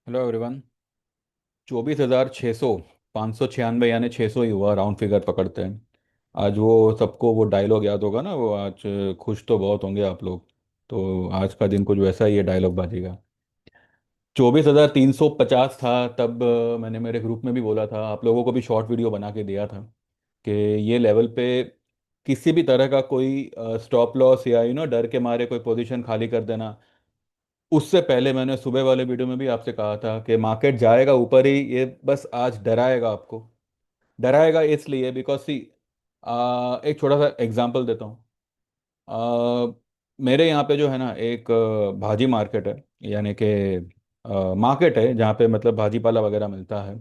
Hello everyone. 24,600, 596 यानी 600 ही हुआ, round figure पकड़ते हैं। आज वो सबको वो डायलॉग याद होगा ना, वो आज खुश तो बहुत होंगे आप लोग। तो आज का दिन कुछ वैसा ही है डायलॉग बाजी का। 24,350 था तब। मैंने मेरे ग्रुप में भी बोला था, आप लोगों को भी शॉर्ट वीडियो बना के दिया था कि ये लेवल पे किसी भी तरह का कोई स्टॉप लॉस या डर के मारे कोई पोजीशन खाली कर देना। उससे पहले मैंने सुबह वाले वीडियो में भी आपसे कहा था कि मार्केट जाएगा ऊपर ही, ये बस आज डराएगा आपको। डराएगा इसलिए बिकॉज सी, एक छोटा सा एग्जांपल देता हूँ। आ, मेरे यहाँ पे जो है ना एक भाजी मार्केट है, यानी कि मार्केट है जहाँ पे मतलब भाजी पाला वगैरह मिलता है।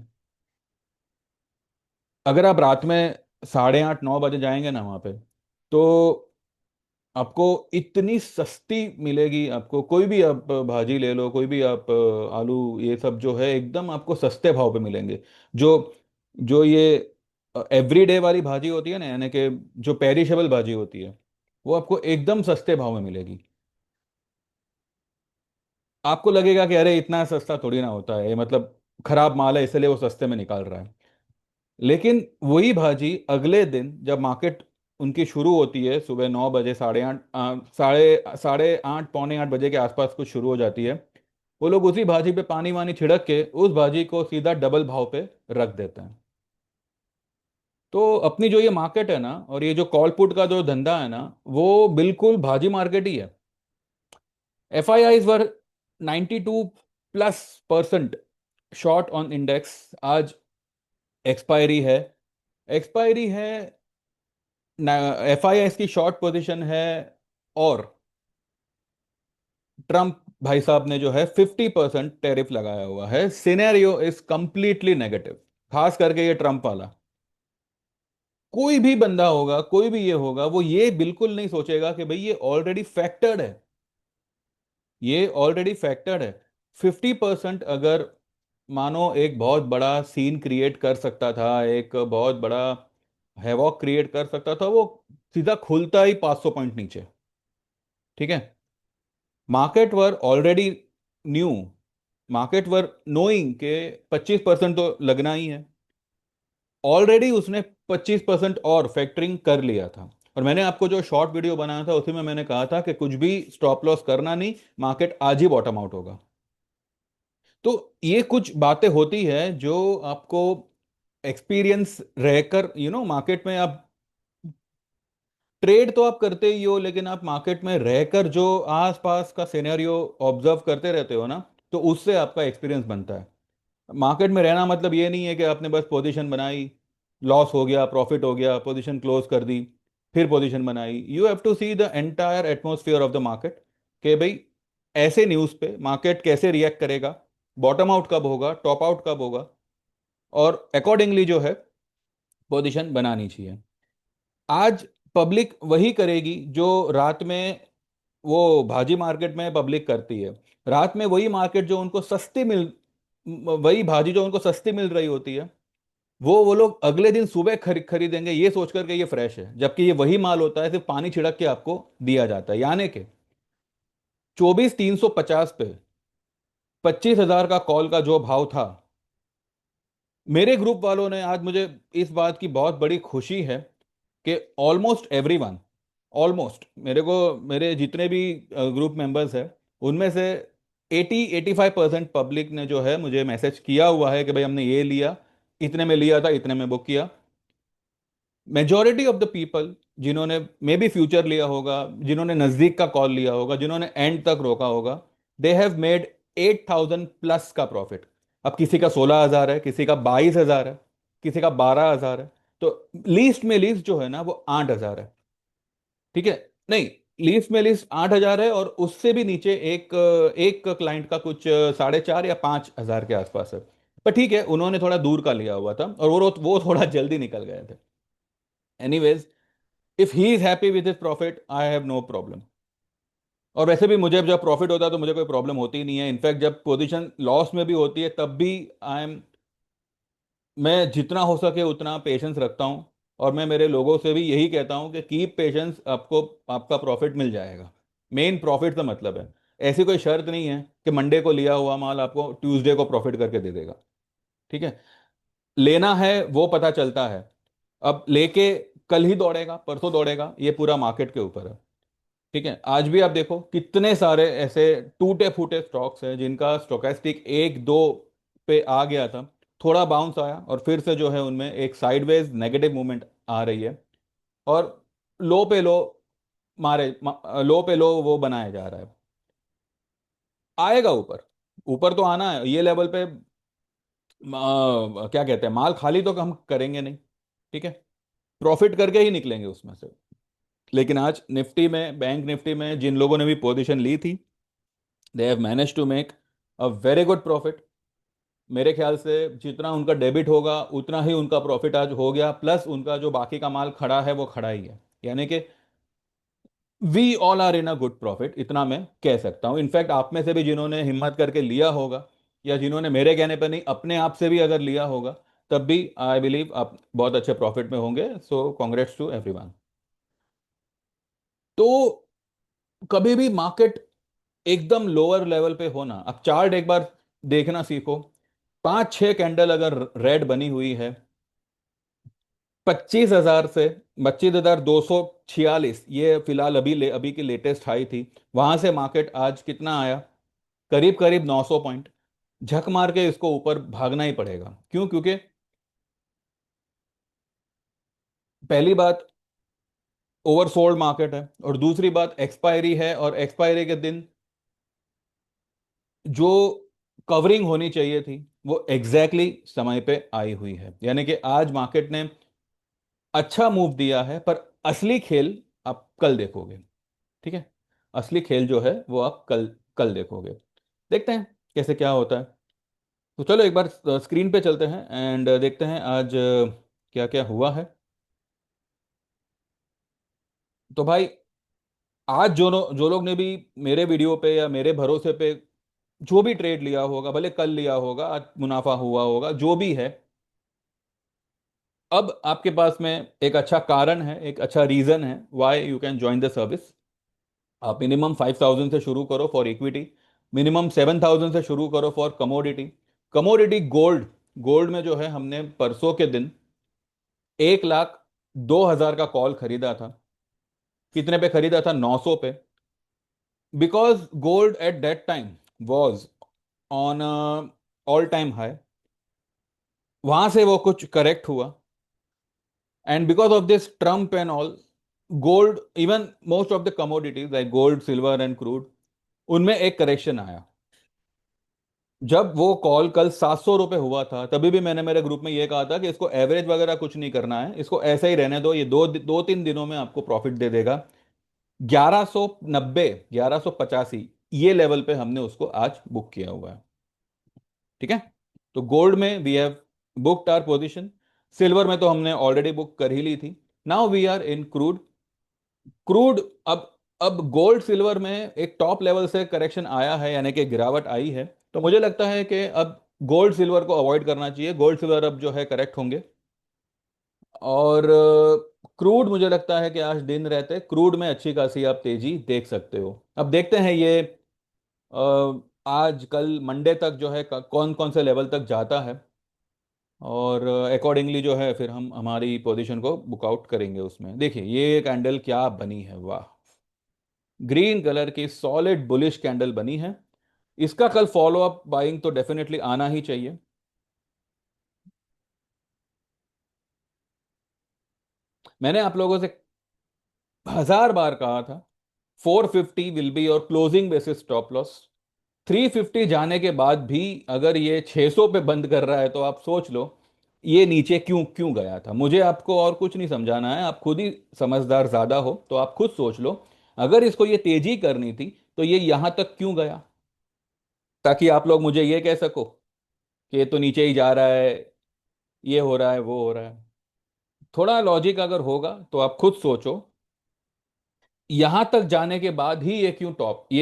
अगर आप रात में 8:30 9 बजे जाएंगे ना वहाँ पे, तो आपको इतनी सस्ती मिलेगी। आपको कोई भी आप भाजी ले लो, कोई भी आप आलू, ये सब जो है एकदम आपको सस्ते भाव पे मिलेंगे। जो जो ये एवरीडे वाली भाजी होती है ना, यानी कि जो पेरिशेबल भाजी होती है, वो आपको एकदम सस्ते भाव में मिलेगी। आपको लगेगा कि अरे इतना सस्ता थोड़ी ना होता है, ये मतलब खराब माल है इसलिए वो सस्ते में निकाल रहा है। लेकिन वही भाजी अगले दिन जब मार्केट उनकी शुरू होती है सुबह 9 बजे, 8:30, साढ़े साढ़े आठ पौने 8 बजे के आसपास कुछ शुरू हो जाती है। वो लोग उसी भाजी पे पानी वानी छिड़क के उस भाजी को सीधा डबल भाव पे रख देते हैं। तो अपनी जो ये मार्केट है ना, और ये जो कॉल पुट का जो धंधा है ना, वो बिल्कुल भाजी मार्केट ही है। FIIs were 92+% short on index. आज एक्सपायरी है, एक्सपायरी है। FII की शॉर्ट पोजीशन है। और ट्रम्प भाई साहब ने जो है 50% टैरिफ लगाया हुआ है। सिनेरियो इज कंप्लीटली नेगेटिव, खास करके ये ट्रम्प वाला। कोई भी बंदा होगा, कोई भी ये होगा, वो ये बिल्कुल नहीं सोचेगा कि भाई ये ऑलरेडी फैक्टर्ड है। ये ऑलरेडी फैक्टर्ड है। 50% अगर मानो एक बहुत बड़ा सीन क्रिएट कर सकता था, एक बहुत बड़ा हैवॉक क्रिएट कर सकता था, वो सीधा खुलता ही 500 पॉइंट नीचे। ठीक है। Market were already knew, market were knowing के 25% तो लगना ही है। ऑलरेडी उसने 25% और फैक्टरिंग कर लिया था। और मैंने आपको जो शॉर्ट वीडियो बनाया था उसी में मैंने कहा था कि कुछ भी स्टॉप लॉस करना नहीं, मार्केट आज ही बॉटम आउट होगा। तो ये कुछ बातें होती है जो आपको एक्सपीरियंस रहकर, मार्केट में आप ट्रेड तो आप करते ही हो, लेकिन आप मार्केट में रहकर जो आसपास का सिनेरियो ऑब्जर्व करते रहते हो ना, तो उससे आपका एक्सपीरियंस बनता है। मार्केट में रहना मतलब ये नहीं है कि आपने बस पोजीशन बनाई, लॉस हो गया, प्रॉफिट हो गया, पोजीशन क्लोज कर दी, फिर पोजीशन बनाई। You have to see the entire atmosphere of the market, कि भाई ऐसे न्यूज़ पे मार्केट कैसे रिएक्ट करेगा, बॉटम आउट कब होगा, टॉप आउट कब होगा, और अकॉर्डिंगली जो है पोजीशन बनानी चाहिए। आज पब्लिक वही करेगी जो रात में वो भाजी मार्केट में पब्लिक करती है। रात में वही मार्केट जो उनको सस्ती मिल वही भाजी जो उनको सस्ती मिल रही होती है, वो लोग अगले दिन सुबह खरीदेंगे ये सोच करके ये फ्रेश है, जबकि ये वही माल होता है सिर्फ पानी छिड़क के आपको दिया जाता है। यानी कि 24,350 पे 25,000 का कॉल का जो भाव था, मेरे ग्रुप वालों ने आज, मुझे इस बात की बहुत बड़ी खुशी है कि ऑलमोस्ट एवरीवन, ऑलमोस्ट मेरे को, मेरे जितने भी ग्रुप मेंबर्स हैं उनमें से 80-85% पब्लिक ने जो है मुझे मैसेज किया हुआ है कि भाई हमने ये लिया, इतने में लिया था, इतने में बुक किया। मेजॉरिटी ऑफ द पीपल जिन्होंने मे बी फ्यूचर लिया होगा, जिन्होंने नजदीक का कॉल लिया होगा, जिन्होंने एंड तक रोका होगा, दे हैव मेड 8,000 प्लस का प्रॉफिट। अब किसी का 16,000 है, किसी का 22,000 है, किसी का 12,000 है। तो लीस्ट में लीस्ट जो है ना वो 8,000 है। ठीक है। नहीं, लीस्ट में लीस्ट 8,000 है, और उससे भी नीचे एक एक क्लाइंट का कुछ 4,500 या 5,000 के आसपास है। पर ठीक है, उन्होंने थोड़ा दूर का लिया हुआ था और वो थोड़ा जल्दी निकल गए थे। Anyways, if he is happy with his profit, I have no problem. और वैसे भी मुझे जब प्रॉफिट होता है तो मुझे कोई प्रॉब्लम होती ही नहीं है। इनफैक्ट जब पोजीशन लॉस में भी होती है तब भी आई एम मैं जितना हो सके उतना पेशेंस रखता हूँ। और मैं मेरे लोगों से भी यही कहता हूँ कि कीप पेशेंस, आपको आपका प्रॉफिट मिल जाएगा। मेन प्रॉफिट का मतलब है। ऐसी कोई शर्त नहीं है कि मंडे को लिया हुआ माल आपको ट्यूसडे को प्रॉफिट करके दे देगा। ठीक है, लेना है वो पता चलता है। अब लेके कल ही दौड़ेगा परसों दौड़ेगा, ये पूरा मार्केट के ऊपर है। ठीक है, आज भी आप देखो कितने सारे ऐसे टूटे फूटे स्टॉक्स हैं जिनका स्टोकेस्टिक एक दो पे आ गया था, थोड़ा बाउंस आया और फिर से जो है उनमें एक साइडवेज नेगेटिव मूवमेंट आ रही है। और लो पे लो लो पे लो वो बनाया जा रहा है। आएगा ऊपर, ऊपर तो आना है ये लेवल पे। क्या कहते हैं, माल खाली तो हम करेंगे नहीं। ठीक है, प्रॉफिट करके ही निकलेंगे उसमें से। लेकिन आज निफ्टी में, बैंक निफ्टी में जिन लोगों ने भी पोजीशन ली थी, they have manage to make a very good profit. मेरे ख्याल से जितना उनका डेबिट होगा उतना ही उनका प्रॉफिट आज हो गया, प्लस उनका जो बाकी का माल खड़ा है वो खड़ा ही है। यानी कि we all are in a good profit, इतना मैं कह सकता हूं। इनफैक्ट आप में से भी जिन्होंने हिम्मत करके लिया होगा, या जिन्होंने मेरे कहने पर नहीं अपने आप से भी अगर लिया होगा, तब भी आई बिलीव आप बहुत अच्छे प्रॉफिट में होंगे। सो कॉन्ग्रेट्स टू एवरीवन। तो कभी भी मार्केट एकदम लोअर लेवल पे होना, अब चार्ट एक बार देखना सीखो। 5-6 कैंडल अगर रेड बनी हुई है 25,000 से, 25,246, ये फिलहाल अभी की लेटेस्ट हाई थी। वहां से मार्केट आज कितना आया, करीब करीब 900 पॉइंट। झक मार के इसको ऊपर भागना ही पड़ेगा। क्यों? क्योंकि पहली बात ओवरसोल्ड मार्केट है, और दूसरी बात एक्सपायरी है, और एक्सपायरी के दिन जो कवरिंग होनी चाहिए थी वो एग्जैक्टली exactly समय पे आई हुई है। यानी कि आज मार्केट ने अच्छा मूव दिया है, पर असली खेल आप कल देखोगे। ठीक है, असली खेल जो है वो आप कल कल देखोगे। देखते हैं कैसे क्या होता है। तो चलो एक बार स्क्रीन पे चलते हैं एंड देखते हैं आज क्या क्या हुआ है। तो भाई आज जो लोग ने भी मेरे वीडियो पे या मेरे भरोसे पे जो भी ट्रेड लिया होगा, भले कल लिया होगा आज मुनाफा हुआ होगा जो भी है, अब आपके पास में एक अच्छा कारण है, एक अच्छा रीजन है why you can join the service. आप मिनिमम 5,000 से शुरू करो फॉर इक्विटी, मिनिमम 7,000 से शुरू करो for commodity. Commodity gold, gold में जो है हमने परसों के दिन 1,02,000 का कॉल खरीदा था। कितने पे खरीदा था? 900 पे। Because gold at that time was on all time high. वहां से वो कुछ करेक्ट हुआ, and because of this Trump and all, gold, even most of the commodities like gold silver and crude, उनमें एक करेक्शन आया। जब वो कॉल कल 700 रुपये हुआ था, तभी भी मैंने मेरे ग्रुप में ये कहा था कि इसको एवरेज वगैरह कुछ नहीं करना है, इसको ऐसे ही रहने दो, ये दो तीन दिनों में आपको प्रॉफिट दे देगा। 1190, 1185, ये लेवल पे हमने उसको आज बुक किया हुआ है। ठीक है, तो गोल्ड में we have booked our position. Silver में तो हमने ऑलरेडी बुक कर ही ली थी। Now we are in crude. Crude, अब गोल्ड सिल्वर में एक टॉप लेवल से करेक्शन आया है, यानी कि गिरावट आई है। तो मुझे लगता है कि अब गोल्ड सिल्वर को अवॉइड करना चाहिए। गोल्ड सिल्वर अब जो है करेक्ट होंगे। और क्रूड मुझे लगता है कि आज दिन रहते क्रूड में अच्छी खासी आप तेजी देख सकते हो। अब देखते हैं ये आज कल मंडे तक जो है कौन कौन से लेवल तक जाता है, और अकॉर्डिंगली जो है फिर हम हमारी पोजीशन को बुकआउट करेंगे। उसमें देखिए ये कैंडल क्या बनी है, वाह! ग्रीन कलर की सॉलिड बुलिश कैंडल बनी है। इसका कल फॉलो अप बाइंग तो डेफिनेटली आना ही चाहिए। मैंने आप लोगों से 1000 बार कहा था 450 विल बी और क्लोजिंग बेसिस स्टॉप लॉस। 350 जाने के बाद भी अगर ये 600 पे बंद कर रहा है, तो आप सोच लो ये नीचे क्यों क्यों गया था। मुझे आपको और कुछ नहीं समझाना है, आप खुद ही समझदार ज्यादा हो, तो आप खुद सोच लो। अगर इसको ये तेजी करनी थी तो ये यहां तक क्यों गया, ताकि आप लोग मुझे ये कह सको कि ये तो नीचे ही जा रहा है, ये हो रहा है वो हो रहा है। थोड़ा लॉजिक अगर होगा तो आप खुद सोचो, यहां तक जाने के बाद ही ये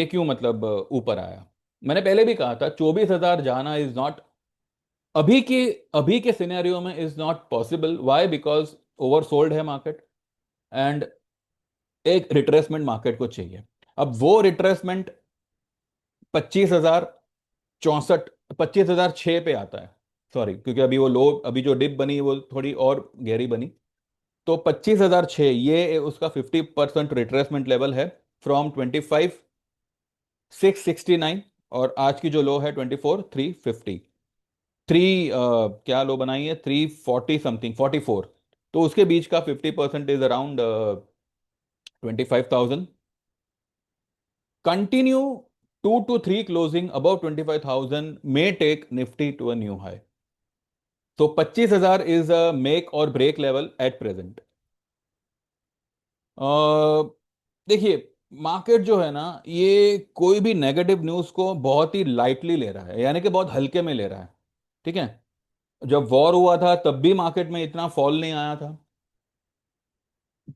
क्यों मतलब ऊपर आया। मैंने पहले भी कहा था 24,000 जाना इज नॉट, अभी के अभी के सिनेरियो में is not possible. Why? Because oversold है मार्केट, एंड एक रिट्रेसमेंट मार्केट को चाहिए। अब वो रिट्रेसमेंट 25,064, 25,006 पे आता है। सॉरी, क्योंकि अभी वो लो, अभी जो डिप बनी वो थोड़ी और गहरी बनी। तो 25,006 ये उसका 50% रिट्रेसमेंट लेवल है फ्रॉम 25,669। और आज की जो लो है 24,350। थ्री क्या लो बनाई है, 340 समथिंग, 44। तो उसके बीच का 50% is around 25,000। Continue 2 to 3 closing about 25,000 may take Nifty to a new high. तो 25,000 इज अ मेक और ब्रेक लेवल एट प्रेजेंट। देखिए, मार्केट जो है ना, ये कोई भी नेगेटिव न्यूज़ को बहुत ही लाइटली ले रहा है, यानी कि बहुत हल्के में ले रहा है। ठीक है। जब वॉर हुआ था तब भी मार्केट में इतना फॉल नहीं आया था।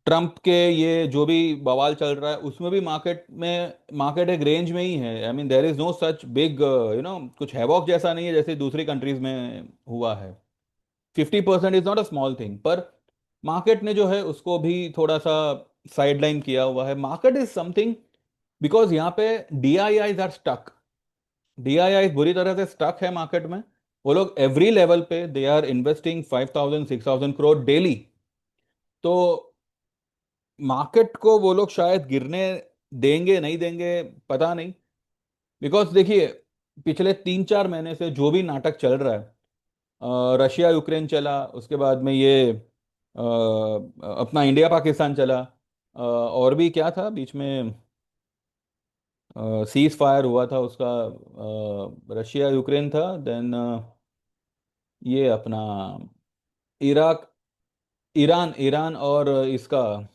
ट्रम्प के ये जो भी बवाल चल रहा है उसमें भी मार्केट एक रेंज में ही है। I mean there is no such big, कुछ हैवॉक जैसा नहीं है जैसे दूसरी कंट्रीज में हुआ है। 50% is not a small thing, पर मार्केट ने जो है उसको भी थोड़ा सा साइडलाइन किया हुआ है। मार्केट इज समथिंग, बिकॉज यहाँ पे DIIs आर स्टक। DII बुरी तरह से स्टक है मार्केट में। वो लोग एवरी लेवल पे they are investing 5,000 6,000 crore daily. तो मार्केट को वो लोग शायद गिरने देंगे नहीं देंगे, पता नहीं। बिकॉज देखिए, पिछले 3 4 महीने से जो भी नाटक चल रहा है, रशिया यूक्रेन चला, उसके बाद में ये अपना इंडिया पाकिस्तान चला, और भी क्या था बीच में, सीज फायर हुआ था उसका, रशिया यूक्रेन था, देन ये अपना इराक, ईरान ईरान और इसका,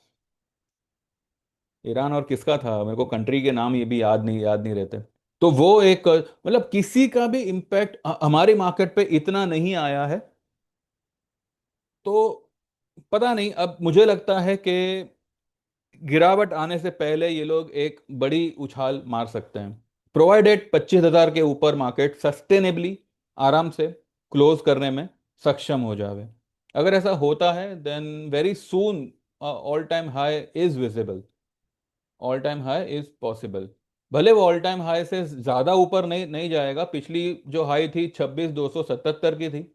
ईरान और किसका था, मेरे को कंट्री के नाम ये भी याद नहीं रहते। तो वो एक मतलब किसी का भी इम्पैक्ट हमारी मार्केट पे इतना नहीं आया है। तो पता नहीं, अब मुझे लगता है कि गिरावट आने से पहले ये लोग एक बड़ी उछाल मार सकते हैं, प्रोवाइडेड 25,000 के ऊपर मार्केट सस्टेनेबली आराम से क्लोज करने में सक्षम हो जावे। अगर ऐसा होता है then very soon all time high is visible, all time high is possible. भले वो ऑल टाइम हाई से ज्यादा ऊपर नहीं नहीं जाएगा, पिछली जो हाई थी 26,277 की थी।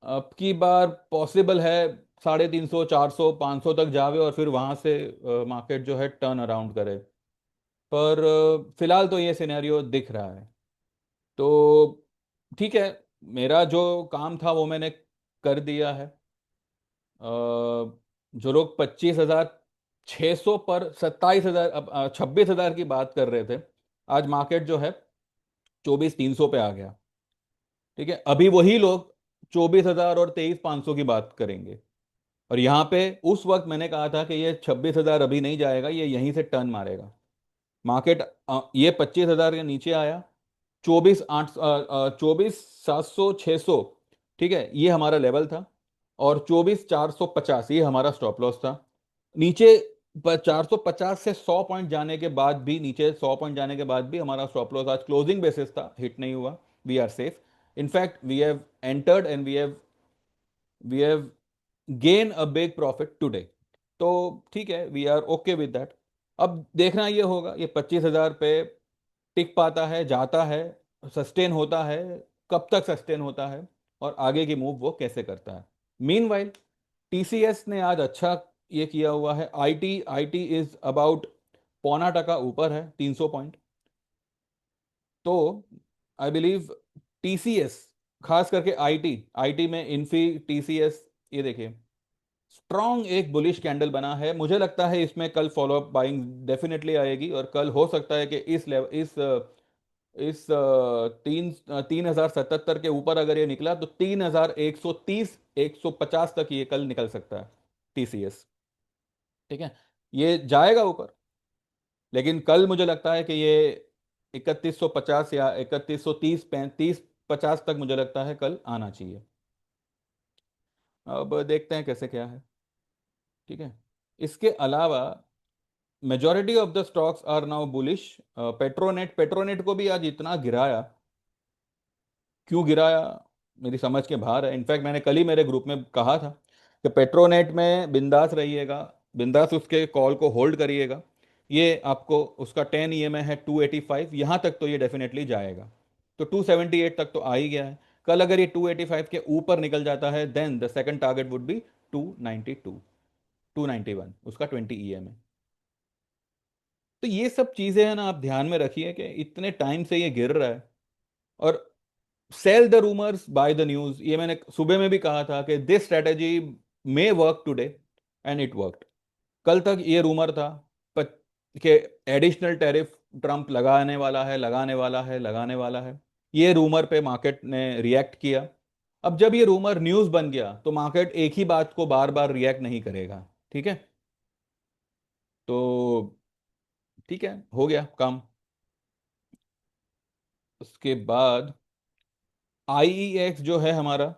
अब की बार पॉसिबल है 350 400 500 तक जावे और फिर वहां से मार्केट जो है टर्न अराउंड करे। पर फिलहाल तो ये सिनेरियो दिख रहा है। तो ठीक है, मेरा जो काम था वो मैंने कर दिया है। जो लोग 25,600 पर 27,000, अब 26,000 की बात कर रहे थे, आज मार्केट जो है 24,300 पे आ गया। ठीक है, अभी वही लोग 24,000 और 23,500 की बात करेंगे। और यहाँ पे उस वक्त मैंने कहा था कि ये 26,000 अभी नहीं जाएगा, ये यहीं से टर्न मारेगा। मार्केट ये 25,000 के नीचे आया। 24,700 600, ठीक है, ये हमारा लेवल था। और 24,450 ये हमारा स्टॉप लॉस था। नीचे 450 से 100 पॉइंट जाने के बाद भी, नीचे 100 पॉइंट जाने के बाद भी हमारा स्टॉप लॉस आज क्लोजिंग बेसिस था, हिट नहीं हुआ। We are safe. In fact we have entered and we have gain a big profit today. तो ठीक है, we are okay with that. अब देखना ये होगा ये 25,000 पे टिक पाता है, जाता है, सस्टेन होता है, कब तक सस्टेन होता है, और आगे की मूव वो कैसे करता है। मीनवाइल TCS ने आज अच्छा ये किया हुआ है। आईटी आईटी इज अबाउट 0.25% ऊपर है, 300 पॉइंट। तो आई बिलीव TCS, खास करके आईटी आईटी में इन्फी TCS, ये देखिए स्ट्रॉन्ग एक बुलिश कैंडल बना है। मुझे लगता है इसमें कल फॉलोअप बाइंग डेफिनेटली आएगी, और कल हो सकता है कि इस लेवल, इस 3,077 के ऊपर अगर ये निकला तो 3,130 150 तक ये कल निकल सकता है TCS। ठीक है, ये जाएगा ऊपर, लेकिन कल मुझे लगता है कि ये 3,150 या 3,130 35 50 तक मुझे लगता है कल आना चाहिए। अब देखते हैं कैसे क्या है। ठीक है, इसके अलावा majority of the stocks are now bullish. Petronet को भी आज इतना गिराया, क्यों गिराया मेरी समझ के बाहर है। इनफैक्ट मैंने कल ही मेरे ग्रुप में कहा था कि पेट्रोनेट में बिंदास रहिएगा, बिंदास उसके कॉल को होल्ड करिएगा। ये आपको उसका 10 EMI है 285, यहाँ तक तो ये डेफिनेटली जाएगा। तो 278 तक तो आ ही गया है। कल अगर ये 285 के ऊपर निकल जाता है, then the second target would be 292, 291, उसका 20 EMI। तो ये सब चीजें हैं ना, आप ध्यान में रखिए कि इतने टाइम से ये गिर रहा है। और sell the rumours buy the news, ये मैंने सुबह में भी कहा था कि this strategy may work today, and it worked. कल तक ये रूमर था प- कि एडिशनल टैरिफ ट्रम्प लगाने वाला है, लगाने वाला है, लगाने वाला है। ये रूमर पे मार्केट ने रिएक्ट किया। अब जब ये रूमर न्यूज बन गया तो मार्केट एक ही बात को बार बार रिएक्ट नहीं करेगा। ठीक है, तो ठीक है, हो गया काम। उसके बाद IEX जो है हमारा,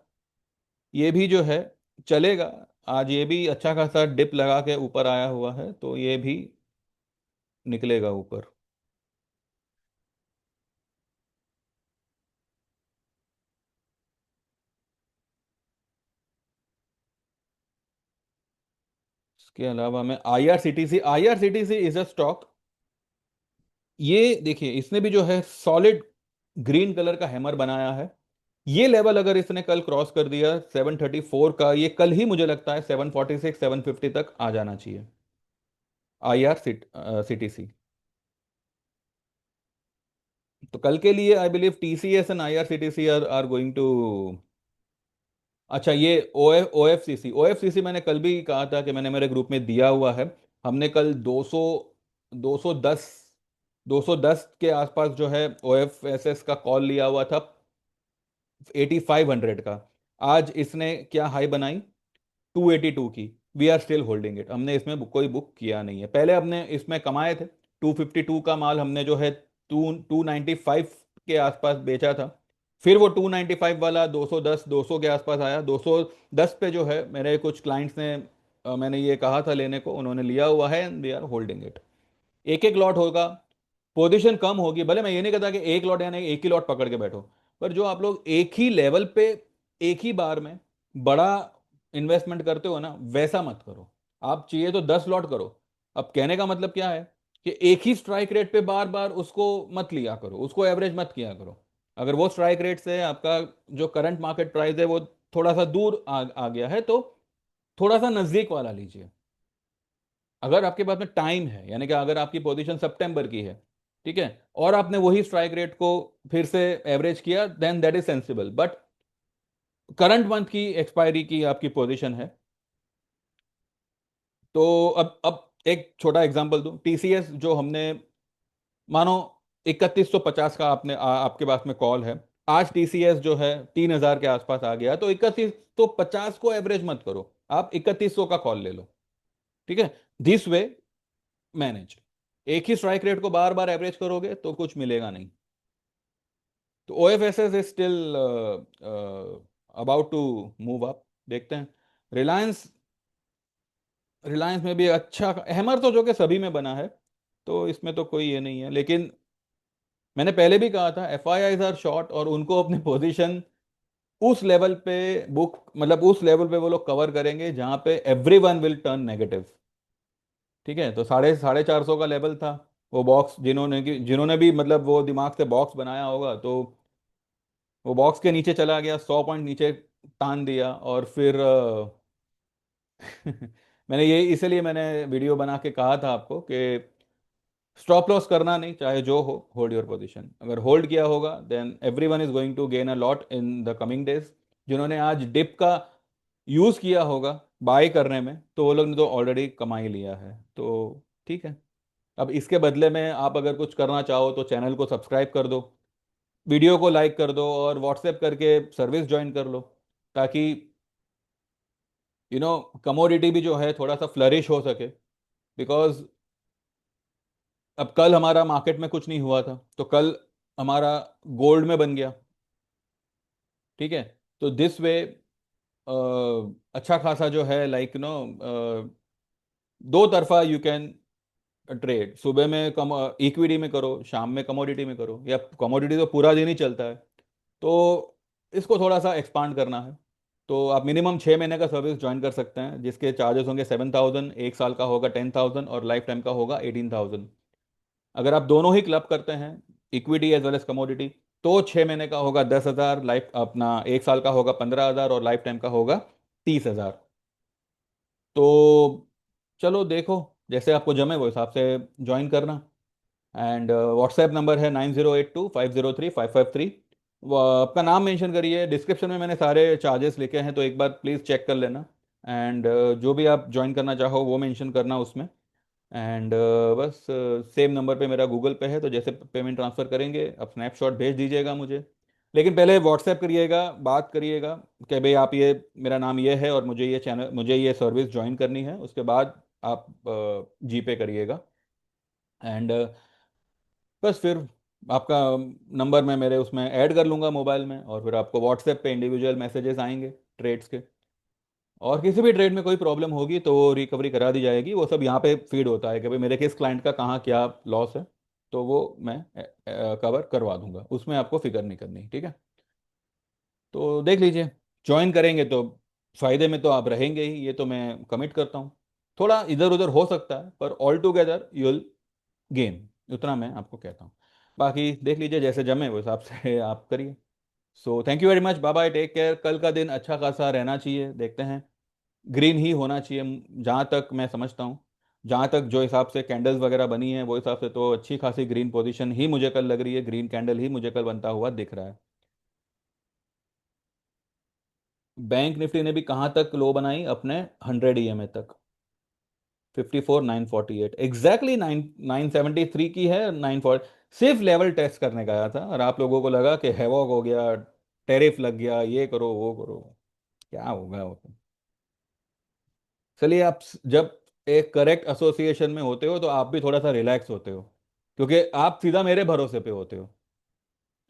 ये भी जो है चलेगा। आज ये भी अच्छा खासा डिप लगा के ऊपर आया हुआ है, तो ये भी निकलेगा ऊपर। इसके अलावा में IRCTC इज अ स्टॉक। ये देखिए, इसने भी जो है सॉलिड ग्रीन कलर का हैमर बनाया है। ये लेवल अगर इसने कल क्रॉस कर दिया 734 का, ये कल ही मुझे लगता है 746 750 तक आ जाना चाहिए। IRCTC। तो कल के लिए I believe TCS and IRCTC are going to. अच्छा, ये OFCC मैंने कल भी कहा था कि मैंने मेरे ग्रुप में दिया हुआ है। हमने कल 200, 210, 210 के आसपास जो है OFSS का कॉल लिया हुआ था, 8500 का। आज इसने क्या हाई बनाई, 282 की। We are still holding it, हमने इसमें कोई बुक किया नहीं है। पहले हमने इसमें कमाए थे, 252 का माल हमने जो है 295 के आसपास बेचा था। फिर वो 295 वाला 210, 200 के आसपास आया। 210 पे जो है मेरे कुछ क्लाइंट्स ने मैंने ये कहा था लेने को, उन्होंने लिया हुआ है, and we are holding it. एक एक लॉट होगा, पोजीशन कम होगी। भले मैं ये नहीं कहता कि एक लॉट यानी एक ही लॉट पकड़ के बैठो, पर जो आप लोग एक ही लेवल पे एक ही बार में बड़ा इन्वेस्टमेंट करते हो ना, वैसा मत करो। आप चाहिए तो 10 लॉट करो। अब कहने का मतलब क्या है कि एक ही स्ट्राइक रेट पे बार बार उसको मत लिया करो, उसको एवरेज मत किया करो। अगर वो स्ट्राइक रेट से आपका जो करंट मार्केट प्राइस है वो थोड़ा सा दूर आ गया है, तो थोड़ा सा नजदीक वाला लीजिए। अगर आपके पास में टाइम है, यानी कि अगर आपकी पोजीशन सितंबर की है, ठीक है, और आपने वही स्ट्राइक रेट को फिर से एवरेज किया, then that is sensible. But current month की एक्सपायरी की आपकी पोजीशन है, तो अब एक छोटा एग्जांपल दूं। TCS जो हमने, मानो 3150 का आपके पास में कॉल है। आज TCS जो है 3000 के आसपास आ गया, तो 3150 को एवरेज मत करो, आप 3100 का कॉल ले लो। ठीक है, दिस वे मैनेज। एक ही स्ट्राइक रेट को बार बार एवरेज करोगे तो कुछ मिलेगा नहीं। तो OFSS is still about to move up, देखते हैं। रिलायंस, रिलायंस में भी अच्छा हैमर तो जो कि सभी में बना है, तो इसमें तो कोई ये नहीं है। लेकिन मैंने पहले भी कहा था FIIs आर शॉर्ट, और उनको अपनी पोजीशन उस लेवल पे बुक, मतलब उस लेवल पे वो लोग कवर करेंगे जहां पे एवरीवन विल टर्न नेगेटिव। ठीक है, तो साढ़े साढ़े 400 का लेवल था। वो बॉक्स जिन्होंने भी मतलब वो दिमाग से बॉक्स बनाया होगा, तो वो बॉक्स के नीचे चला गया, 100 पॉइंट नीचे तान दिया। और फिर मैंने ये इसलिए मैंने वीडियो बना के कहा था आपको कि स्टॉप लॉस करना नहीं, चाहे जो हो, होल्ड योर पोजीशन। अगर होल्ड किया होगा then everyone is going to gain a lot in the coming days. जिन्होंने आज डिप का यूज किया होगा बाय करने में, तो वो लोग ने तो ऑलरेडी कमा ही लिया है। तो ठीक है, अब इसके बदले में आप अगर कुछ करना चाहो तो चैनल को सब्सक्राइब कर दो, वीडियो को लाइक कर दो, और व्हाट्सएप करके सर्विस ज्वाइन कर लो, ताकि कमोडिटी भी जो है थोड़ा सा फ्लरिश हो सके। बिकॉज अब कल हमारा मार्केट में कुछ नहीं हुआ था, तो कल हमारा गोल्ड में बन गया। ठीक है, तो दिस वे अच्छा खासा जो है, लाइक दो तरफा यू कैन ट्रेड। सुबह में कम इक्विटी में करो, शाम में कमोडिटी में करो, या कमोडिटी तो पूरा दिन ही चलता है। तो इसको थोड़ा सा एक्सपांड करना है। तो आप मिनिमम 6 महीने का सर्विस ज्वाइन कर सकते हैं, जिसके चार्जेस होंगे 7,000, 1 साल का होगा 10,000 और लाइफ टाइम का होगा 18,000। अगर आप दोनों ही क्लब करते हैं, equity as well as commodity, तो 6 महीने का होगा 10,000, लाइफ अपना 1 साल का होगा 15,000 और लाइफ टाइम का होगा 30,000। तो चलो देखो, जैसे आपको जमे वो हिसाब से ज्वाइन करना। एंड व्हाट्सएप नंबर है 9082503553। वो आपका नाम मेंशन करिए, डिस्क्रिप्शन में मैंने सारे चार्जेस लिखे हैं, तो एक बार प्लीज़ चेक कर लेना। एंड जो भी आप ज्वाइन करना चाहो वो मेंशन करना उसमें। एंड बस सेम नंबर पे मेरा गूगल पे है, तो जैसे पेमेंट ट्रांसफ़र करेंगे आप स्नैपशॉट भेज दीजिएगा मुझे। लेकिन पहले व्हाट्सएप करिएगा, बात करिएगा कि भाई आप ये, मेरा नाम ये है और मुझे ये चैनल, मुझे ये सर्विस ज्वाइन करनी है, उसके बाद आप जीपे करिएगा। एंड बस फिर आपका नंबर मैं मेरे उसमें ऐड कर लूँगा मोबाइल में, और फिर आपको व्हाट्सएप पे इंडिविजुअल मैसेजेस आएंगे ट्रेड्स के। और किसी भी ट्रेड में कोई प्रॉब्लम होगी तो रिकवरी करा दी जाएगी। वो सब यहाँ पे फीड होता है कि भाई मेरे किस क्लाइंट का कहाँ क्या लॉस है, तो वो मैं कवर करवा दूंगा, उसमें आपको फिक्र नहीं करनी, ठीक है। तो देख लीजिए, ज्वाइन करेंगे तो फायदे में तो आप रहेंगे ही, ये तो मैं कमिट करता हूँ। थोड़ा इधर उधर हो सकता है पर all together you will gain, उतना मैं आपको कहता हूँ। बाकी देख लीजिए, जैसे जमे वो हिसाब से आप करिए। So thank you very much, bye bye, take care. कल का दिन अच्छा खासा रहना चाहिए, देखते हैं। ग्रीन ही होना चाहिए जहाँ तक मैं समझता हूँ। जहाँ तक जो हिसाब से कैंडल्स वगैरह बनी है वो हिसाब से तो अच्छी खासी ग्रीन पोजीशन ही मुझे कल लग रही है, ग्रीन कैंडल ही मुझे कल बनता हुआ दिख रहा है। बैंक निफ्टी ने भी कहाँ तक लो बनाई अपने 100 EMA तक, 54,948 एग्जैक्टली, 973 की है, 940। सिर्फ लेवल टेस्ट करने गया था और आप लोगों को लगा कि हैवॉक हो गया, टेरिफ लग गया, ये करो वो करो। क्या होगा वो तो। चलिए, आप जब एक करेक्ट एसोसिएशन में होते हो तो आप भी थोड़ा सा रिलैक्स होते हो, क्योंकि आप सीधा मेरे भरोसे पे होते हो।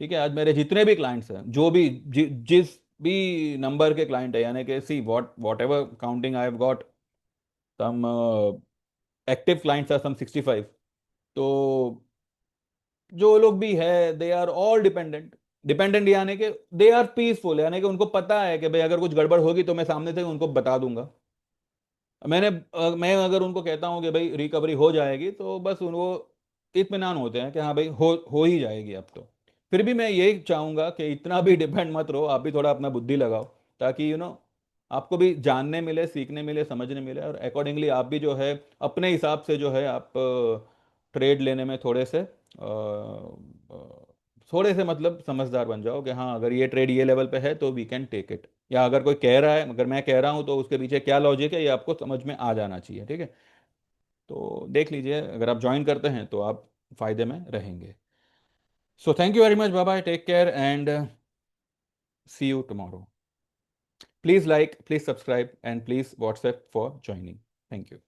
ठीक है, आज मेरे जितने भी क्लाइंट्स हैं, जो भी जिस भी नंबर के क्लाइंट है, यानी कि see whatever counting I have got some active clients are some 65। तो जो लोग भी है they are all dependent. Dependent यानी कि दे आर पीसफुल, यानी कि उनको पता है कि भाई अगर कुछ गड़बड़ होगी तो मैं सामने से उनको बता दूंगा। मैं अगर उनको कहता हूँ कि भाई रिकवरी हो जाएगी, तो बस उनको इत्मीनान होते हैं कि हाँ भाई हो ही जाएगी अब तो। फिर भी मैं यही चाहूंगा कि इतना भी डिपेंड मत रहो, आप भी थोड़ा अपना बुद्धि लगाओ, ताकि आपको भी जानने मिले, सीखने मिले, समझने मिले, और अकॉर्डिंगली आप भी जो है अपने हिसाब से जो है आप ट्रेड लेने में थोड़े से मतलब समझदार बन जाओ कि हाँ अगर ये ट्रेड ये लेवल पे है तो वी कैन टेक इट। या अगर कोई कह रहा है, अगर मैं कह रहा हूँ, तो उसके पीछे क्या लॉजिक है ये आपको समझ में आ जाना चाहिए, ठीक है। तो देख लीजिए, अगर आप ज्वाइन करते हैं तो आप फायदे में रहेंगे। So thank you very much, bye bye, take care and see you tomorrow. Please like, please subscribe and please WhatsApp for joining. Thank you.